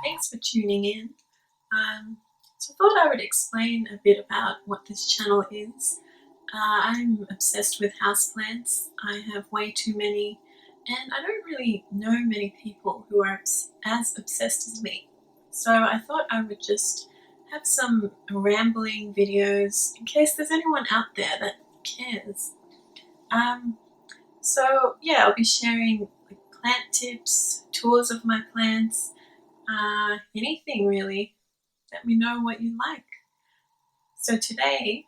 Thanks for tuning in. So I thought I would explain a bit about what this channel is. I'm obsessed with houseplants. I have way too many, and I don't really know many people who are as obsessed as me. So I thought I would just have some rambling videos in case there's anyone out there that cares. So yeah, I'll be sharing plant tips, tours of my plants, anything really. Let me know what you like. So today,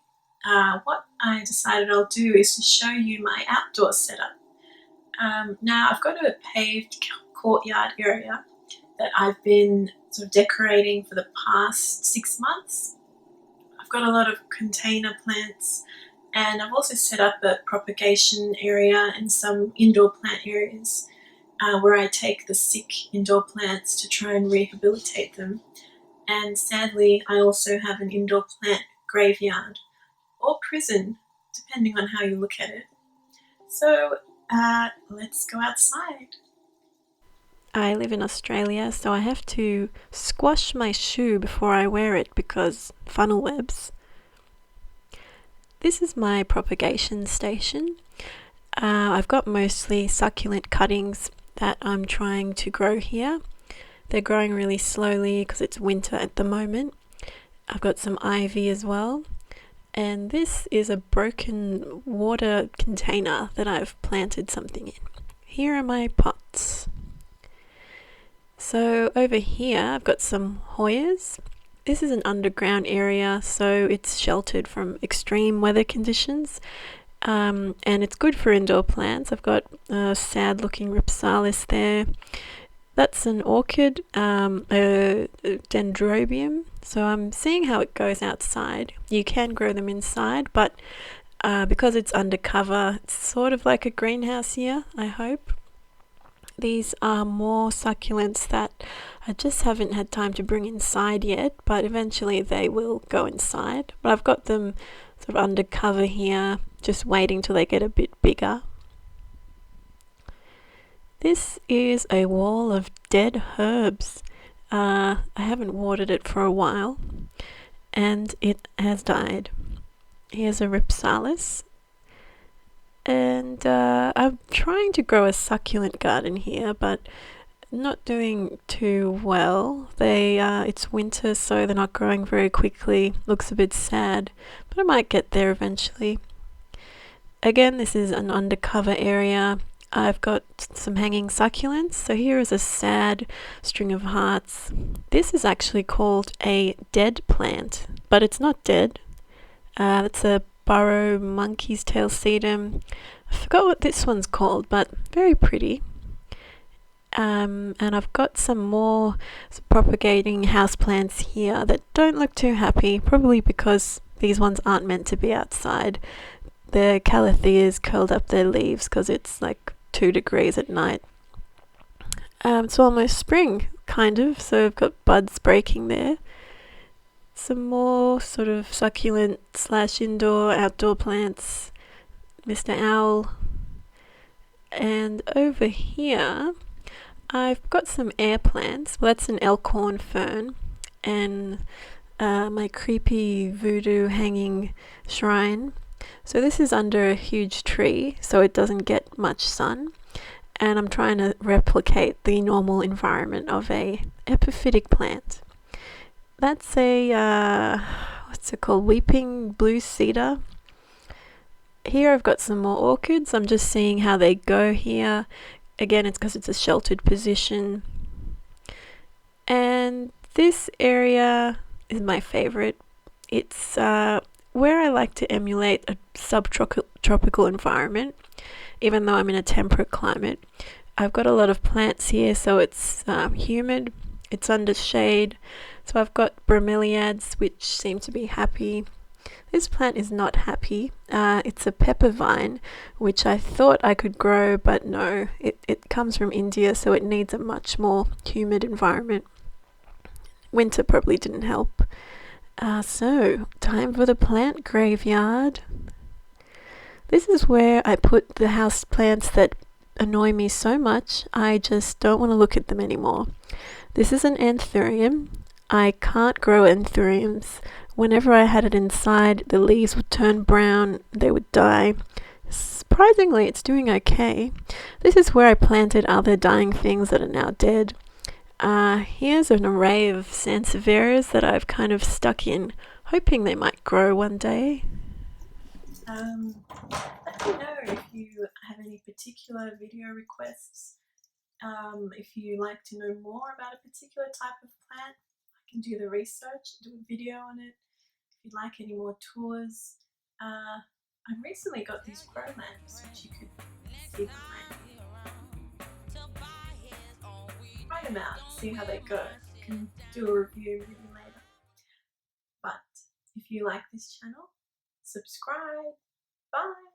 what I decided I'll do is to show you my outdoor setup. Now I've got a paved courtyard area that I've been sort of decorating for the past 6 months. I've got a lot of container plants, and I've also set up a propagation area and some indoor plant areas where I take the sick indoor plants to try and rehabilitate them. And sadly, I also have an indoor plant graveyard or prison, depending on how you look at it. So let's go outside. I live in Australia, so I have to squash my shoe before I wear it because funnel webs. This is my propagation station. I've got mostly succulent cuttings that I'm trying to grow here. They're growing really slowly because it's winter at the moment. I've got some ivy as well. And this is a broken water container that I've planted something in. Here are my pots. So over here I've got some Hoyas. This is an underground area, so it's sheltered from extreme weather conditions. And it's good for indoor plants. I've got a sad looking Ripsalis there. That's an orchid, a dendrobium. So I'm seeing how it goes outside. You can grow them inside, but because it's undercover, it's sort of like a greenhouse here, I hope. These are more succulents that I just haven't had time to bring inside yet, but eventually they will go inside. But I've got them sort of undercover here, just waiting till they get a bit bigger. This is a wall of dead herbs. I haven't watered it for a while, and it has died. Here's a Ripsalis. And I'm trying to grow a succulent garden here, but not doing too well. It's winter, so they're not growing very quickly. Looks a bit sad, but I might get there eventually. Again, this is an undercover area. I've got some hanging succulents. So here is a sad string of hearts. This is actually called a dead plant, but it's not dead. It's a burrow monkey's tail sedum. I forgot what this one's called, but very pretty. And I've got some more propagating houseplants here that don't look too happy, probably because these ones aren't meant to be outside. The Calatheas curled up their leaves because it's like 2 degrees at night. It's almost spring, kind of, so I've got buds breaking there. Some more sort of succulent / indoor, outdoor plants. Mr. Owl. And over here, I've got some air plants. Well, that's an elkhorn fern. And my creepy voodoo hanging shrine. So this is under a huge tree, so it doesn't get much sun. And I'm trying to replicate the normal environment of a epiphytic plant. That's a, what's it called? Weeping blue cedar. Here I've got some more orchids. I'm just seeing how they go here. Again, it's because it's a sheltered position. And this area is my favorite. It's where I like to emulate a subtropical environment, even though I'm in a temperate climate. I've got a lot of plants here, so it's humid. It's under shade. So I've got bromeliads, which seem to be happy. This plant is not happy. It's a pepper vine, which I thought I could grow, but no. It comes from India, so it needs a much more humid environment. Winter probably didn't help. So, time for the plant graveyard. This is where I put the house plants that annoy me so much, I just don't want to look at them anymore. This is an anthurium. I can't grow anthuriums. Whenever I had it inside, the leaves would turn brown, they would die. Surprisingly, it's doing okay. This is where I planted other dying things that are now dead. Here's an array of sansevieras that I've kind of stuck in, hoping they might grow one day. Let me know if you have any particular video requests. If you like to know more about a particular type of plant, I can do the research, do a video on it. If you'd like any more tours, I've recently got these grow lamps which you could see behind me. Try them out, see how they go. I can do a review maybe later. But if you like this channel, subscribe. Bye!